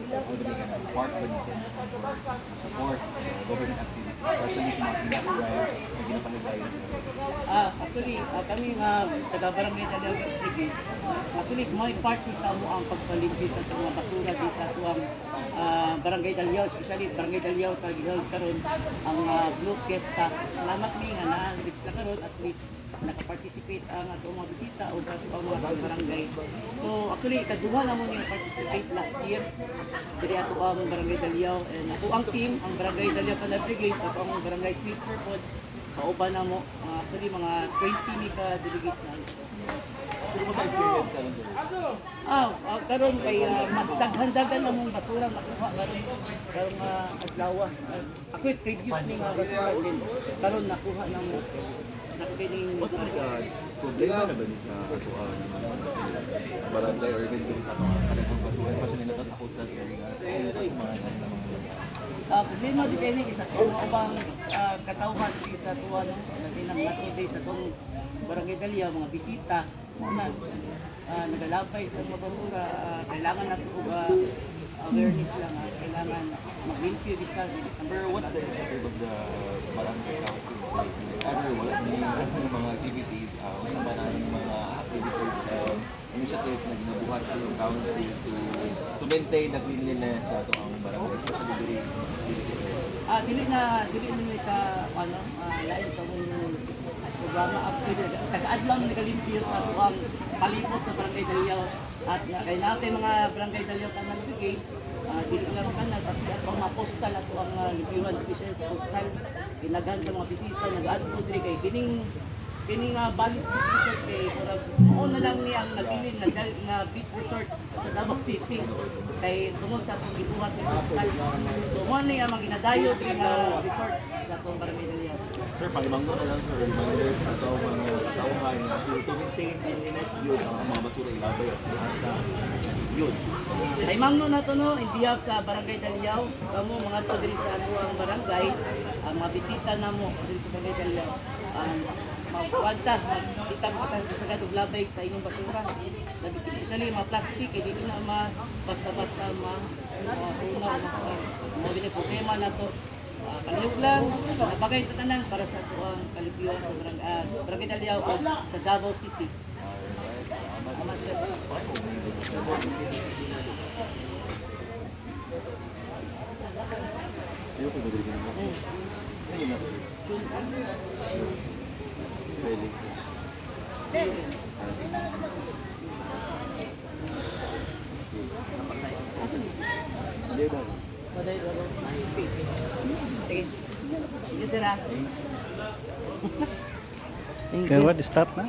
how do we kind of part ba niya sa support government activities, especially sa mga pinapagayon na ginapaligayon? Actually, kami nga taga-barangay Dalyaw Brigade, actually, may part ni sa mo ang pagpalimpis sa mga basura di sa tuwang barangay Dalyaw, especially barangay Dalyaw karon ang Blue Fiesta. Salamat mi nga na-lips na karon, at least naka-participate ang ato mga bisita o ang mga barangay. So actually, kaduha na mo niya participate last year. Diri ato ang barangay Dalyaw, and ato ang team, ang barangay Dalyaw Canal Brigade, ato ang barangay sweeper pod. Kauban na mo, actually mga 20 ni ka delegates na. Kung mo sa experience ka lang, sir? Karon kay mas daghan-daghan na mong basura nakuha karon adlaw. Actually previous ni nga basura din. Karon nakuha na mo. Nakikining What's like problema na ba ni sa ato ang barangay or even sa mga kanang basura, especially na sa coastal area, sa mga problema di kay ni isa kung ubang katawhan sa tuwa no natinang natuloy sa tong barangay Dalyaw mga bisita na nagalapay sa mga basura. Kailangan nato awareness lang, kailangan mag-limpyo dito. Number, what's the initiative of the barangay council? Ever wala ni mga activities, unsa ba na yung mga activities initiatives na ginabuhat sa yung council to maintain the cleanliness sa ito ang barangay, especially dili na sa lain sa mong programa. Actually taga-adlaw na nagalimpyo sa tuwang palibot sa barangay Dalyaw, at kay natin mga barangay Dalyaw Canal Brigade, dili lang kanal at ang mga postal ato ang limpyuhan, special sa postal ginaghan sa mga bisita nag-adto diri kay kining balis beach resort kay mao na lang niya ang nabilin na beach resort sa Davao City kay tungod sa atong gibuhat ni postal. So mo ni ang ginadayo diri nga resort sa atong barangay Dalyaw. Sir, pangimanggo na lang, sir, reminders na ito mga tauhan na to maintain cleanliness yun ang mga basura ilabay at sa yun. Ay mangno na to no, in behalf sa barangay Dalyaw, kamo mga to diri sa ato barangay, ang mga bisita namo diri sa barangay Dalyaw. Magkuwanta, kita mo katang kasagad og labay sa inyong basura. Especially mga plastic, hindi na basta-basta tunaw. Mo din problema na to. Kaliyog lang, nabagay tatanan para sa tuwang kalipiyuan sa barangay Dalyaw o sa Davao City. Salamat sir. Ayaw ko nagiging mo. Ayun na. Spelling. Hindi ba? Paday laro. Sige. Sige sir. Okay, what? Start na?